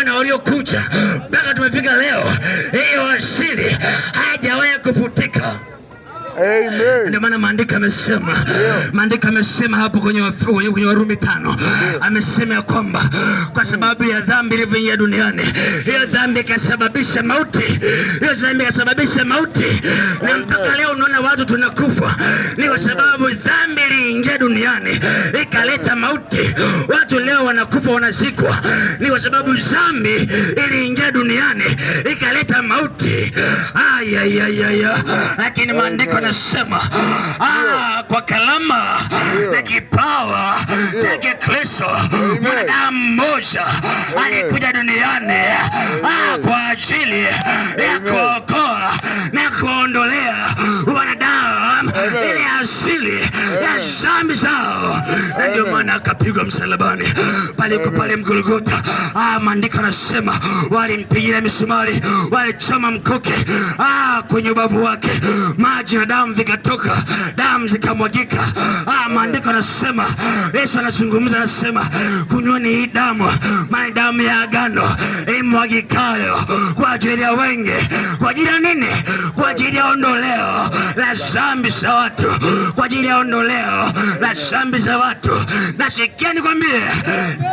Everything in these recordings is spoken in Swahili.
na waliokuja mpaka tumefika leo, hiyo asili hajawahi kufutika. Amen. Ndio maana maandiko amesema hapo kwenye Warumi 5, amesema ya kwamba kwa sababu ya dhambi ilivyoingia duniani, hiyo dhambi ikasababisha mauti, na mpaka leo unaona watu tunakufa, ni kwa sababu dhambi iliingia duniani ikaleta mauti. Watu leo wanakufa, wanazikwa, ni kwa sababu dhambi iliingia duniani ikaleta mauti. Lakini maandiko nasema kwa kalama na kipawa chake Kristo mwanadamu mmoja alikuja duniani kwa ajili ya kuokoa na kuondolea wanadamu ile asili ya dhambi zao, na ndio maana akapigwa msalabani pale Mgolgotha. Maandiko yanasema walimpigia misumari, walichoma mkuki kwenye ubavu wake, maji na damu vikatoka, damu zikamwagika. Maandiko yanasema, Yesu anazungumza, anasema kunyweni hii damu, maana damu ya agano imwagikayo kwa ajili ya wengi. Kwa ajili ya nini? Kwa ajili ya ondoleo la dhambi za watu, kwa ajili ya ondoleo la dhambi za watu. Nasikia nikwambie,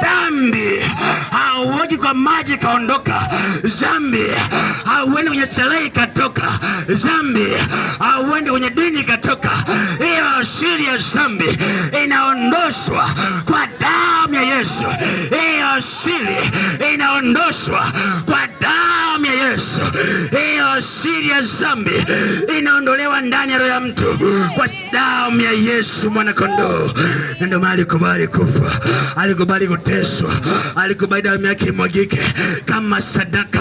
dhambi hauoji kwa maji kaondoka, dhambi hauendi kwenye starehe ikatoka, dhambi hauendi kwenye dini ikatoka. Hiyo asili ya dhambi inaondoshwa kwa damu ya Yesu. Hiyo asili inaondoshwa kwa damu ya Yesu. Hiyo asili ya dhambi inaondolewa ndani ya roho ya mtu kwa damu ya Yesu mwana kondoo. Ndio maana alikubali kufa, alikubali kuteswa, alikubali damu yake imwagike kama sadaka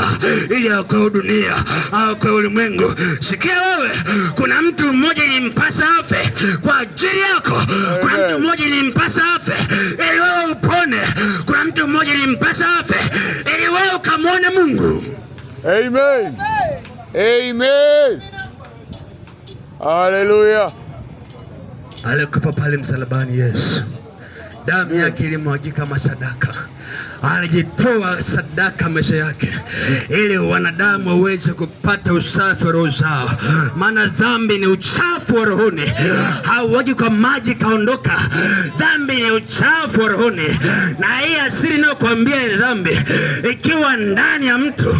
ili aokoe dunia, aokoe ulimwengu. Sikia wewe, kuna mtu mmoja ilimpasa afe kwa ajili yako. Kuna mtu mmoja ilimpasa afe ili wewe upone. Kuna mtu mmoja ilimpasa afe ili wewe ukamwone Mungu. Amen. Amen. Hallelujah. Alikufa pale msalabani Yesu, damu yake ilimwagika kama sadaka. Alijitoa sadaka maisha yake ili wanadamu waweze kupata usafi wa roho zao, maana dhambi ni uchafu wa rohoni, hauoji kwa maji kaondoka. Dhambi ni uchafu wa rohoni, na hii asili inayokuambia ile dhambi ikiwa ndani ya mtu,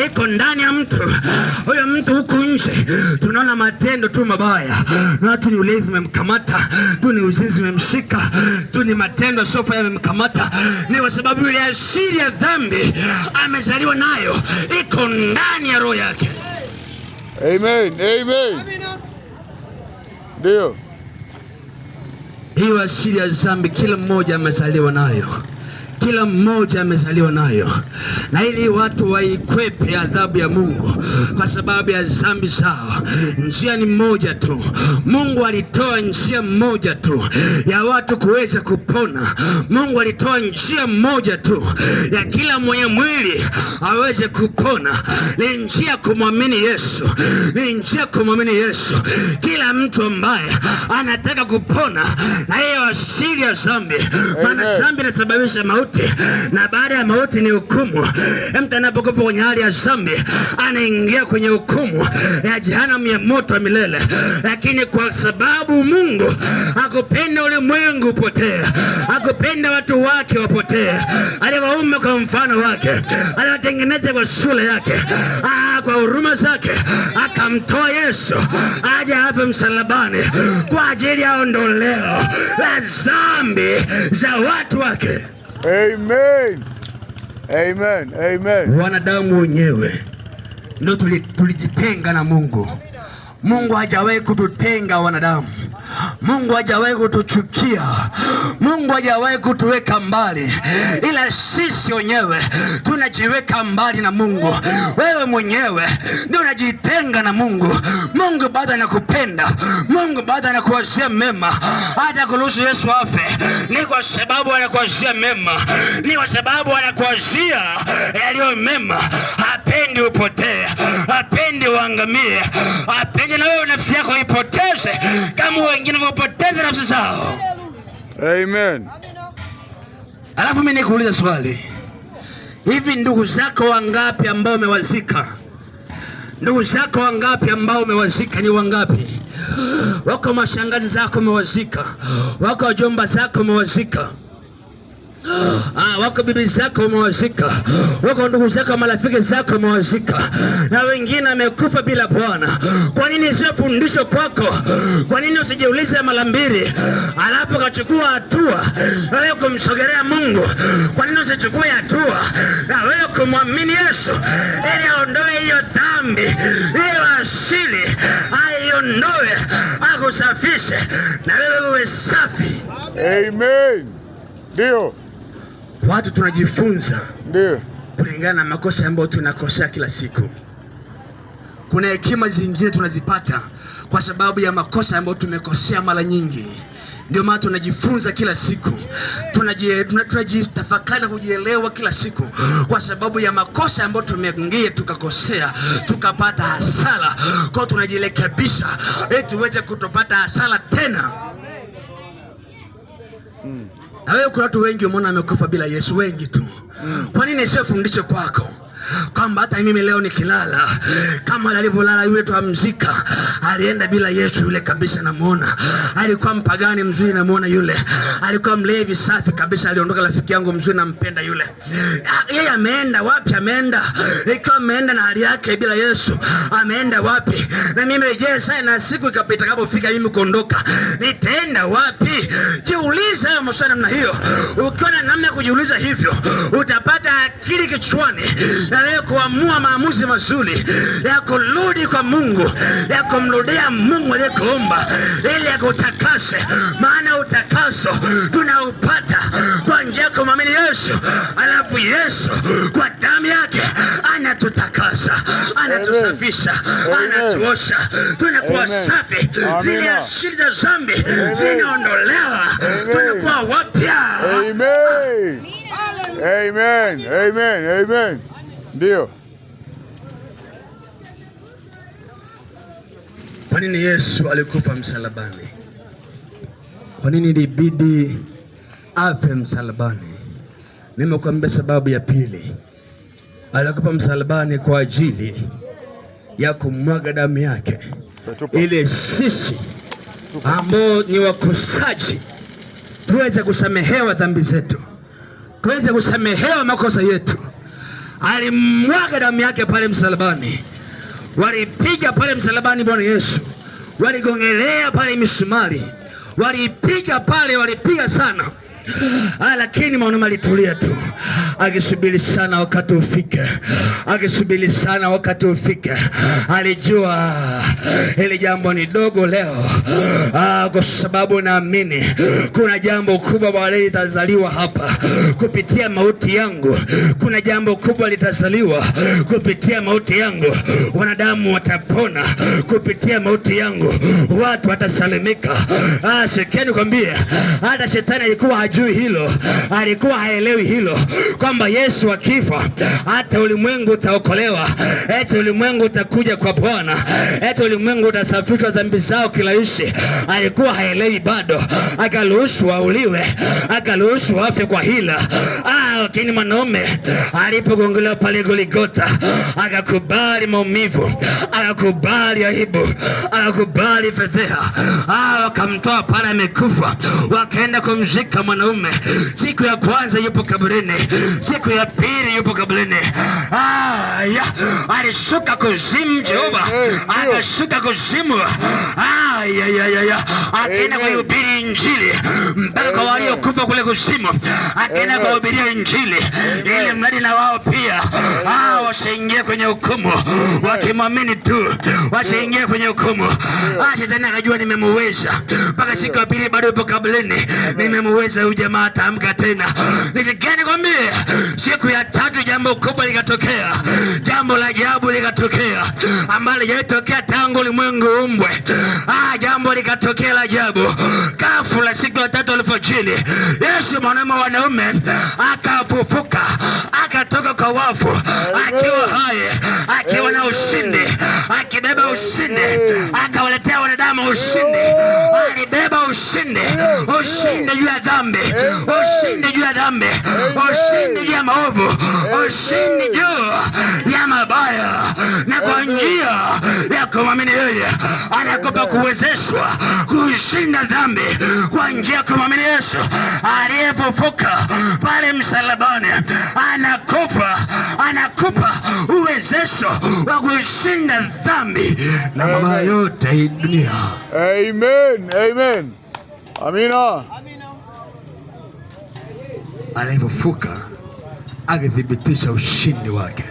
iko ndani ya mtu, huyo mtu huku nje tunaona matendo tu mabaya, na tu ni ulevi umemkamata, tu ni uzinzi umemshika, tu ni matendo sofa yamemkamata, ni kwa sababu ile asili ya dhambi amezaliwa nayo, iko ndani ya roho yake. Amen. Amen. Ndio hiyo asili ya dhambi kila mmoja amezaliwa nayo, kila mmoja amezaliwa nayo, na ili watu waikwepe adhabu ya Mungu kwa sababu ya dhambi zao, njia ni moja tu. Mungu alitoa njia moja tu ya watu kuweza kupona. Mungu alitoa njia moja tu ya kila mwenye mwili aweze kupona, ni njia kumwamini Yesu, ni njia kumwamini Yesu. Kila mtu ambaye anataka kupona na hiyo asili ya dhambi, maana dhambi inasababisha mauti, na baada ya mauti ni hukumu. Mtu anapokufa kwenye hali ya dhambi anaingia kwenye hukumu ya jehanamu ya moto wa milele. Lakini kwa sababu Mungu hakupenda ulimwengu upotee, hakupenda watu wake wapotee, aliwaumba kwa mfano wake, aliwatengeneza kwa sura yake, kwa huruma zake akamtoa Yesu aje afe msalabani kwa ajili ya ondoleo la dhambi za watu wake. Amen. Amen. Amen. Wanadamu wenyewe ndio tulijitenga na Mungu. Mungu hajawahi kututenga wanadamu. Mungu hajawahi kutuchukia. Mungu hajawahi kutuweka mbali, ila sisi wenyewe tunajiweka mbali na Mungu. Wewe mwenyewe ndio unajitenga na Mungu. Mungu bado anakupenda, Mungu bado anakuwazia mema. Hata kuruhusu Yesu afe ni kwa sababu anakuwazia mema, ni kwa sababu anakuwazia yaliyo mema. Hapendi upotee, hapendi uangamie, hapendi na wewe nafsi yako ipoteze kama wengine wapoteze nafsi zao. Amen. Alafu mimi nikuuliza swali, Hivi ndugu zako wangapi ambao umewazika? Ndugu zako wangapi ambao umewazika? Ni wangapi? Wako mashangazi zako umewazika, wako wajomba zako umewazika, wako bibi zako umewazika, wako ndugu zako, marafiki zako umewazika, na wengine wamekufa bila Bwana. Kwa nini sio fundisho kwako? Kwa nini usijiulize mara mbili alafu ukachukua hatua na wewe kumsogelea Mungu? Kwa nini usichukue hatua na wewe kumwamini Yesu ili aondoe hiyo dhambi, hiyo asili aiondoe, akusafishe na wewe uwe safi? Amen. Ndio. Watu tunajifunza ndio kulingana na makosa ambayo tunakosea kila siku. Kuna hekima zingine tunazipata kwa sababu ya makosa ambayo tumekosea mara nyingi. Ndio maana tunajifunza kila siku, tunajitafakari na kujielewa kila siku, kwa sababu ya makosa ambayo tumeingia tukakosea, tukapata hasara. Kwa tunajirekebisha ili tuweze kutopata hasara tena. Na wewe, kuna watu wengi umeona wamekufa bila Yesu, wengi tu. Kwa nini sio fundisho kwako kwamba hata mimi leo nikilala kama alivyolala yule tuamzika, alienda bila Yesu yule kabisa, namuona alikuwa mpagani mzuri, namuona yule alikuwa mlevi safi kabisa, aliondoka rafiki yangu mzuri, nampenda yule. Yeye ameenda wapi? Ameenda ikiwa ameenda na hali yake bila Yesu, ameenda wapi? Na mimi je, sasa na siku ikapita kapofika mimi kuondoka, nitaenda wapi? Jiulize hayo maswali namna hiyo. Ukiona namna ya kujiuliza hivyo, utapata akili kichwani na leo kuamua maamuzi mazuri ya kurudi kwa Mungu, ya kumrudia Mungu aliyekuumba ili akutakase. Maana utakaso tunaupata kwa njia ya kumwamini Yesu, alafu Yesu kwa damu yake anatutakasa, anatusafisha, anatuosha, tunakuwa safi, zile asili za dhambi zinaondolewa, tunakuwa wapya. Amen. Amen. Amen. Amen. Ndio. Kwa nini Yesu alikufa msalabani? Kwa nini ilibidi afe msalabani? Nimekuambia sababu ya pili. Alikufa msalabani kwa ajili ya kumwaga damu yake, ili sisi ambao ni wakosaji tuweze kusamehewa dhambi zetu, tuweze kusamehewa makosa yetu. Alimwaga damu yake pale msalabani. Walipiga pale msalabani Bwana Yesu, waligongelea pale misumari, walipiga pale, walipiga sana. Lakini mwanaume alitulia tu, akisubiri sana wakati ufike, akisubiri sana wakati ufike. Alijua hili jambo ni dogo leo, kwa sababu naamini kuna jambo kubwa baadaye litazaliwa hapa kupitia mauti yangu. Kuna jambo kubwa litazaliwa kupitia mauti yangu. Wanadamu watapona kupitia mauti yangu, watu watasalimika. Sikieni kwambie, hata shetani alikuwa hajui hilo, alikuwa haelewi hilo, kwamba Yesu akifa hata ulimwengu utaokolewa, eti ulimwengu utakuja kwa Bwana, eti ulimwengu utasafishwa dhambi zao kirahisi. Alikuwa haelewi bado, akaruhusu auliwe, akaruhusu afe kwa hila. Lakini mwanaume alipogongelewa pale Golgotha, akakubali maumivu, akakubali aibu, akakubali fedheha. Wakamtoa pale amekufa, wakaenda kumzika mwanaume. Siku ya kwanza yupo kaburini, siku ya pili yupo kaburini. Alishuka kuzimu Jehova, akashuka kuzimu. Akaenda kuhubiri Injili mpaka kwa waliokufa kule kuzimu, akaenda kuhubiria Injili ili mradi na wao pia wasiingie kwenye hukumu, wakimwamini tu wasiingie kwenye hukumu. Shetani akajua nimemuweza, mpaka siku ya pili bado yupo kaburini, nimemuweza huyu jamaa, ataamka tena. Nisikeni kwambie, siku ya tatu jambo kubwa likatokea, jambo la ajabu likatokea ambalo hajatokea tangu ulimwengu umbwe. Jambo likatokea la ajabu. Ghafla siku ya tatu alfajiri, Yesu mwanaume wa wanaume akafufuka, akatoka kwa wafu akiwa hai, akiwa na ushindi, akibeba ushindi, akawaletea wanadamu ushindi. Alibeba ushindi, ushindi juu ya dhambi, ushindi juu ya dhambi, ushindi juu ya maovu, ushindi juu ya mabaya. Na kwa njia ya kumwamini yeye anakupa kuwezeshwa kushinda dhambi kwa njia ya kumwamini Yesu aliyefufuka pale msalabani. Anakupa uwezesho wa kushinda dhambi na mabaya yote hii dunia. Amen. Amen. Amina. Aliyefufuka akithibitisha ushindi wake,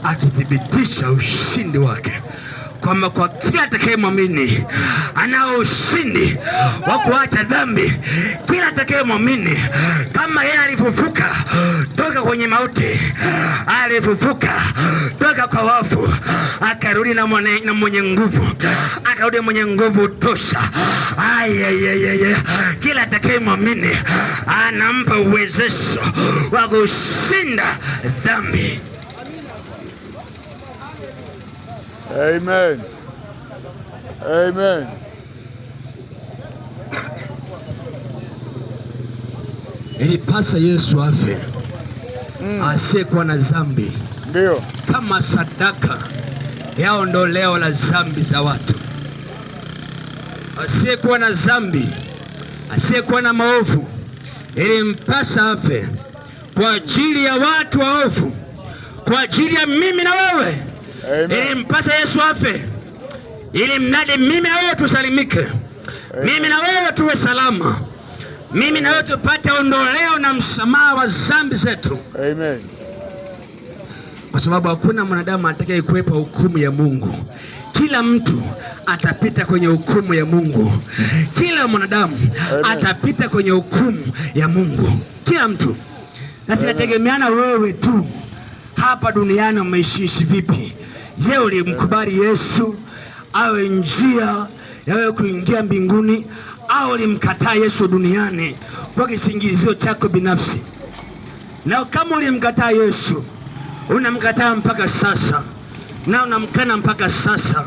akithibitisha ushindi wake kwamba kwa kila atakayemwamini anao ushindi wa kuacha dhambi. Kila atakayemwamini, kama yeye alifufuka toka kwenye mauti, alifufuka toka kwa wafu, akarudi na mwenye nguvu, akarudi mwenye nguvu tosha. Kila atakayemwamini anampa uwezesho wa kushinda dhambi. Amen. Amen. Ilipasa Yesu afe asiyekuwa na dhambi, ndio kama sadaka ya ondoleo la dhambi za watu. Asiyekuwa na dhambi, asiyekuwa na maovu, ilimpasa afe kwa ajili ya watu waovu, kwa ajili ya mimi na wewe. Ilimpasa Yesu afe ili mradi mimi na wewe tusalimike. Mimi na wewe tuwe salama. Mimi na wewe tupate ondoleo na msamaha wa dhambi zetu. Amen. Kwa sababu hakuna mwanadamu atakayekwepa hukumu ya Mungu. Kila mtu atapita kwenye hukumu ya Mungu. Kila mwanadamu atapita kwenye hukumu ya Mungu. Kila mtu. Na sinategemeana wewe tu hapa duniani umeishi vipi. Je, ulimkubali Yesu awe njia ya wewe kuingia mbinguni, au ulimkataa Yesu duniani kwa kisingizio chako binafsi? Na kama ulimkataa Yesu, unamkataa mpaka sasa, na unamkana mpaka sasa,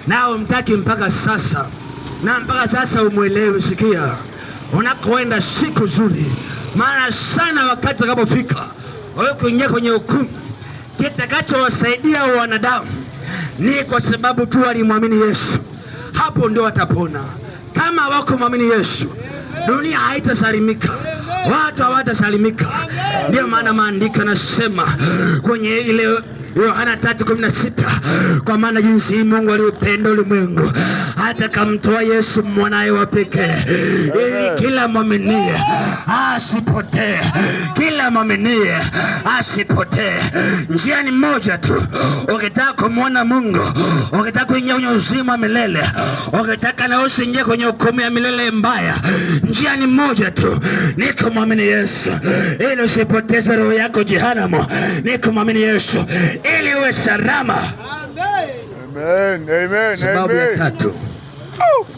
na umtaki mpaka sasa, na mpaka sasa umuelewe, sikia, unakoenda siku nzuri, maana sana wakati utakapofika wewe kuingia kwenye hukumu, kitakachowasaidia wanadamu ni kwa sababu tu walimwamini Yesu. Hapo ndio watapona. Kama wako muamini Yesu, dunia haitasalimika, watu hawatasalimika. Ndio maana maandiko yanasema kwenye ile Yohana 3:16, kwa maana jinsi Mungu aliupenda ulimwengu hata kamtoa Yesu mwanaye wa pekee, ili kila muamini asipotee, kila muamini asipotee. Njia ni moja tu. Ukitaka kumwona Mungu, ukitaka kuingia kwenye uzima milele, ukitaka na usiingie kwenye hukumu ya milele mbaya, njia ni moja tu, ni kumwamini Yesu ili usipoteze roho yako jehanamu. Ni kumwamini Yesu ili uwe salama. Amen. Amen. Sababu ya tatu,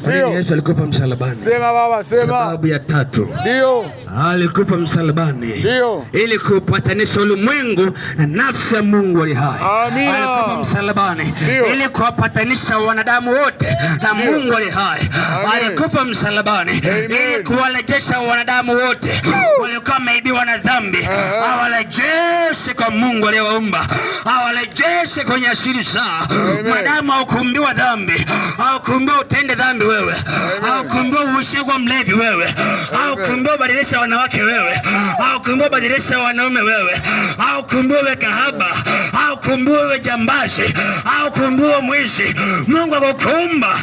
kwa nini Yesu alikufa msalabani? Sema baba, sema. Sababu ya tatu, ndio alikufa msalabani ndio ili kupatanisha ulimwengu na nafsi ya Mungu ali hai. Amina. Alikufa msalabani ili kuwapatanisha wanadamu wote na Mungu ali hai. Alikufa msalabani ili kuwarejesha wanadamu wote waliokuwa wameibiwa na dhambi, awarejeshe kwa Mungu aliyewaumba, awarejeshe kwenye asili zao. Mwanadamu haukuumbiwa dhambi, haukuumbiwa utende dhambi wewe, haukuumbiwa uishi kwa mlevi wewe, haukuumbiwa badilisha wanawake wewe, haukuumbiwa badilisha wanaume wewe, haukuumbiwa uwe kahaba, haukuumbiwa uwe jambazi, haukuumbiwa mwizi. Mungu akuumba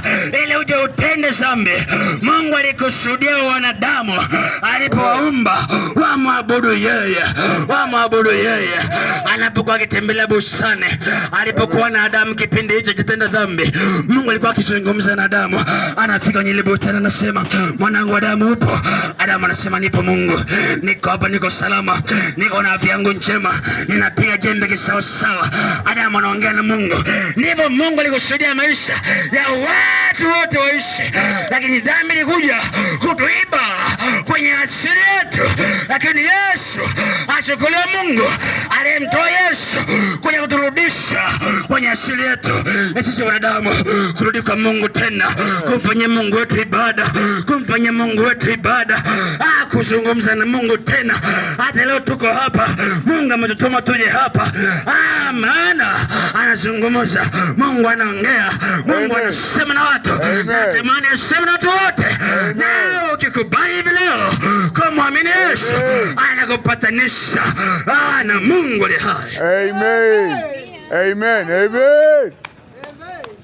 ili uje utende dhambi. Mungu alikusudia wanadamu alipowaumba wamwabudu yeye, wamwabudu yeye. Anapokuwa akitembelea bustani, alipokuwa na Adamu kipindi hicho kitenda dhambi, Mungu alikuwa akizungumza na Adamu. Anafika kwenye ile bustani, anasema, mwanangu Adamu upo? Adamu anasema, nipo Mungu, niko hapa, niko salama, niko na afya yangu njema, ninapiga jembe kisawa sawa, Adamu anaongea na Mungu. Ndivyo Mungu alikusudia maisha ya watu wote waishi, lakini dhambi ilikuja kutuiba kwenye asili yetu. Lakini Yesu achukuliwa, Mungu aliyemtoa Yesu kuja kuturudisha kwenye asili yetu na sisi wanadamu, kurudi kwa Mungu tena, kumfanyia Mungu wetu ibada, kumfanyia Mungu wetu ibada, kuzungumza na Mungu tena. Hata leo tuko hapa, Mungu ametutuma tuje hapa, maana anazungumza, Mungu anaongea, Mungu anasema na watu. Natamani aseme na watu wote. Na ukikubali hivi leo kumwamini Yesu, anakupatanisha na Mungu aliye hai. Amen. Amen. Amen.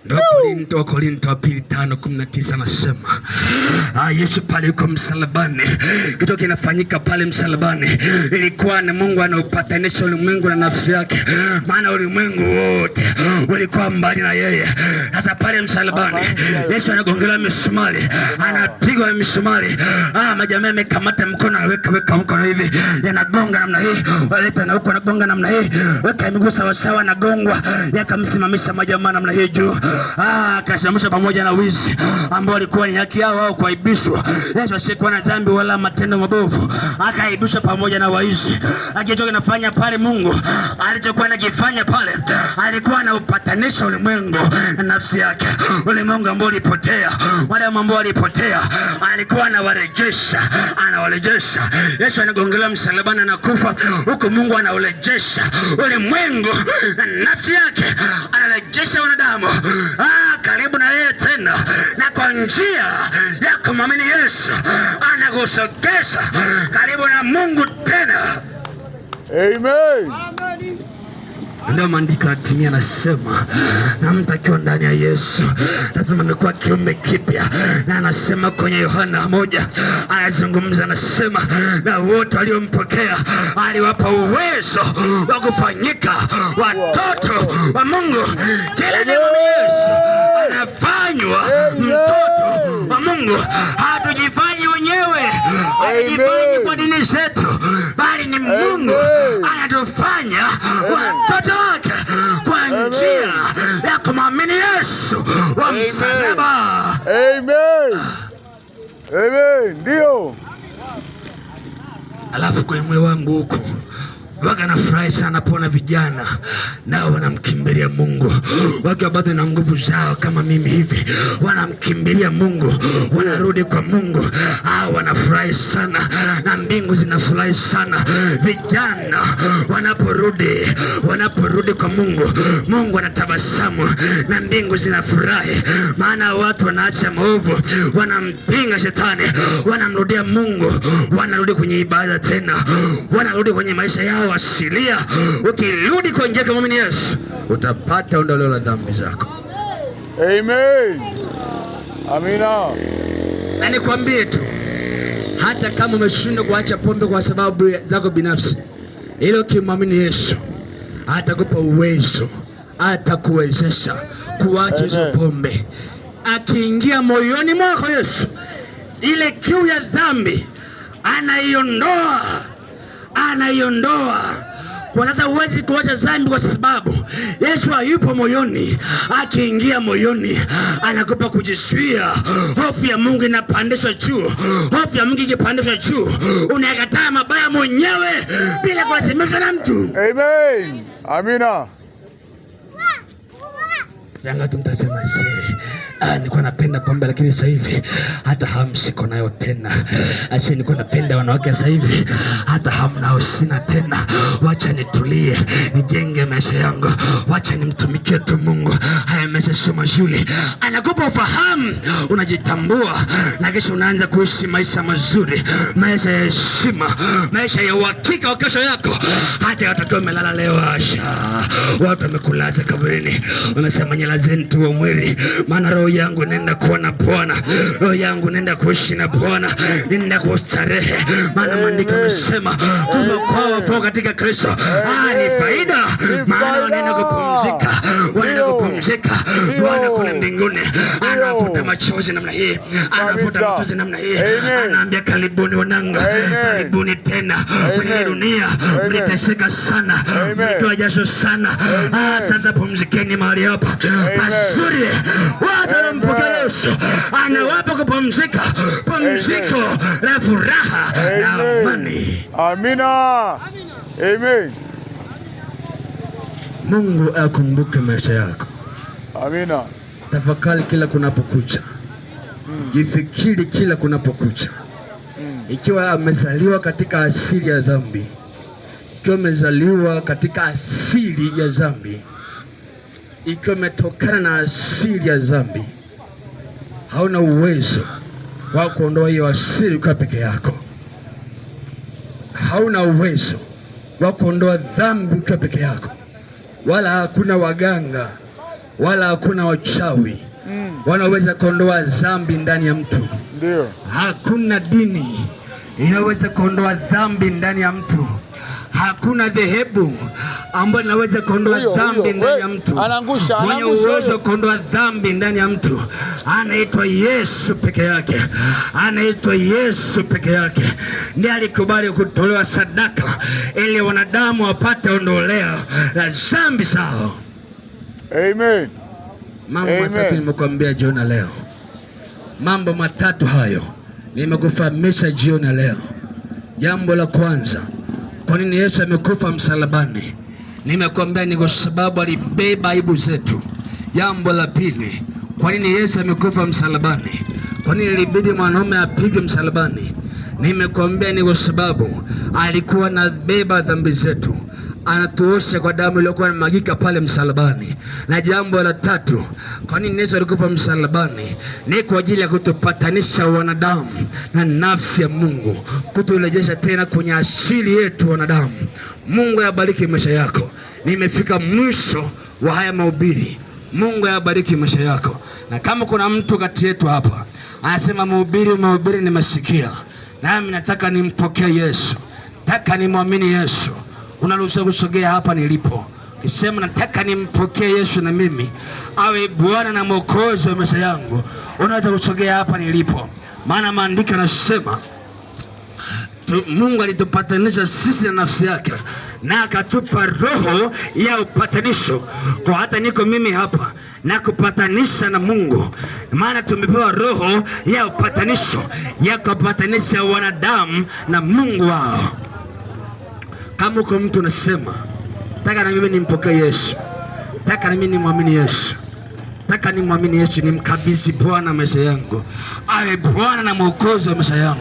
Ndio Korinto wa pili 5:19 nasema, Yesu pale yuko msalabani, kitu kinafanyika pale msalabani ilikuwa ni Mungu anaupatanisha ulimwengu na nafsi yake, maana ulimwengu wote ulikuwa mbali na yeye. Sasa pale msalabani Yesu anagongelewa misumari, anapigwa misumari, majamaa amekamata mkono, weka mkono hivi, yanagonga namna hii, waleta na huko anagonga namna hii, weka miguu sawa sawa, anagongwa, yakamsimamisha majamaa namna hii juu. Akasimamishwa pamoja na wizi ambao walikuwa ni haki yao wao kuaibishwa. Yesu asiyekuwa na dhambi wala matendo mabovu akaibishwa pamoja na waizi. Akichoka kinafanya pale, Mungu alichokuwa anakifanya pale, alikuwa anaupatanisha ulimwengu na nafsi yake. Ulimwengu ambao ulipotea, wale ambao walipotea, alikuwa anawarejesha. Yesu anagongelewa msalabani, anakufa, huko Mungu anaurejesha ulimwengu na nafsi yake, anarejesha wanadamu karibu na yeye tena, na kwa njia ya kumwamini Yesu anakusogeza karibu na Mungu tena. Amen. Ndio maandiko yatimia, nasema na mtu akiwa ndani ya Yesu lazima amekuwa kiumbe kipya. Na anasema kwenye Yohana 1 anazungumza, anasema na wote waliompokea aliwapa uwezo wa kufanyika watoto wa Mungu. Kila anayemwamini Yesu anafanywa mtoto wa Mungu. Hatujifanyi wenyewe, hatujifanyi kwa dini zetu, bali ni Mungu anatufanya watoto wake kwa njia ya kumwamini Yesu wa msalaba. Amen. Amen. Ndio. Alafu kwenye moyo wangu huko waga nafurahi sana pona vijana nao wanamkimbilia Mungu, wakiwa bado na nguvu zao kama mimi hivi, wanamkimbilia Mungu, wanarudi kwa Mungu. Wanafurahi sana na mbingu zinafurahi sana vijana wanaporudi kwa Mungu. Mungu anatabasamu na mbingu zinafurahi, maana watu wanaacha maovu, wanampinga shetani, wanamrudia Mungu, wanarudi kwenye ibada tena, wanarudi kwenye maisha yao asilia. Ukirudi kwa njia ya muamini Yesu utapata ondoleo la dhambi zako. Amen. Amina. Na nikwambie tu, hata kama umeshindwa kuacha pombe kwa sababu zako binafsi, ile ukimwamini Yesu atakupa uwezo, atakuwezesha kuacha hizo pombe. Akiingia moyoni mwako Yesu, ile kiu ya dhambi anaiondoa. Kwa sasa huwezi kuacha dhambi kwa sababu Yesu hayupo moyoni. Akiingia moyoni anakupa kujizuia. Hofu ya Mungu inapandishwa juu. Hofu ya Mungu ikipandishwa juu, unakataa mabaya mwenyewe bila kulazimishwa na mtu. Amen. Amina. Yanga tumtasema nilikuwa napenda pombe lakini sasa hivi hata hamu siko nayo tena. Nilikuwa napenda wanawake sasa hivi hata hamu nao sina tena. Wacha nitulie, nijenge maisha yangu, wacha nimtumikie tu Mungu. Haya maisha sio mazuri. Anakupa ufahamu, unajitambua, na kisha unaanza kuishi maisha mazuri, maisha ya heshima, maisha ya uhakika wa kesho yako. Hata watoto wamelala leo, watu wamekulaza kaburini, wanasema nyelazeni tu wa mwili, maana roho yangu nenda kuona Bwana, roho yangu nenda kuishi na Bwana, nenda kustarehe, maana maandiko yamesema kufa kwao wafu katika Kristo ni faida, maana wanaenda kupumzika, wanaenda kupumzika. kupumzika. Bwana kule mbinguni anavuta machozi namna hii, anavuta machozi namna hii, anaambia karibuni wanangu, karibuni tena kwenye dunia. Mliteseka sana, mlitoa jasho sana. Sasa pumzikeni mahali hapa pazuri. Watu wanampokea Yesu anawapa kupumzika, pumziko la furaha na amani. Amina. Amen. Mungu akumbuke maisha yako. Amina. Tafakari kila kunapokucha. Jifikiri kila kunapokucha. Ikiwa amezaliwa katika asili ya dhambi, ikiwa amezaliwa katika asili ya dhambi, ikiwa umetokana na asili ya dhambi, hauna uwezo wa kuondoa hiyo asili kwa peke yako. Hauna uwezo wa kuondoa dhambi kwa peke yako. Wala hakuna waganga, wala hakuna wachawi wanaweza kuondoa dhambi ndani ya mtu. Ndio. Hakuna dini inaweza kuondoa dhambi ndani ya mtu. Hakuna dhehebu ambayo inaweza kuondoa dhambi ndani ya mtu. Mwenye uwezo kuondoa dhambi ndani ya mtu anaitwa Yesu peke yake. Anaitwa Yesu peke yake. Ndiye alikubali kutolewa sadaka ili wanadamu wapate ondoleo la dhambi zao. Amen. Mambo matatu nimekuambia jioni leo. Mambo matatu hayo nimekufahamisha jioni leo. Jambo la kwanza, kwa nini Yesu amekufa msalabani? Nimekuambia ni kwa sababu alibeba aibu zetu. Jambo la pili, kwa nini Yesu amekufa msalabani? Kwa nini ilibidi mwanaume apige msalabani? Nimekuambia ni kwa sababu alikuwa anabeba dhambi zetu, anatuosha kwa damu iliyokuwa inamwagika pale msalabani. Na jambo la tatu, kwa nini Yesu alikufa msalabani? Ni kwa ajili ya kutupatanisha wanadamu na nafsi ya Mungu, kuturejesha tena kwenye asili yetu wanadamu. Mungu ayabariki maisha yako. Nimefika mwisho wa haya mahubiri. Mungu ayabariki maisha yako. Na kama kuna mtu kati yetu hapa anasema mahubiri nimesikia, nami nataka nimpokee Yesu, nataka nimwamini Yesu, unaruhusiwa kusogea hapa nilipo. Kisema nataka nimpokee Yesu na mimi awe Bwana na Mwokozi wa maisha yangu, unaweza kusogea hapa nilipo. Maana maandiko yanasema Mungu alitupatanisha sisi na nafsi yake na akatupa roho ya upatanisho. Kwa hata niko mimi hapa na kupatanisha na Mungu, maana tumepewa roho ya upatanisho ya kupatanisha wanadamu na Mungu wao. Kama uko mtu unasema nataka na mimi nimpokee Yesu, nataka na mimi nimwamini Yesu, nataka nimwamini Yesu, nimkabidhi Bwana maisha yangu awe Bwana na Mwokozi wa maisha yangu.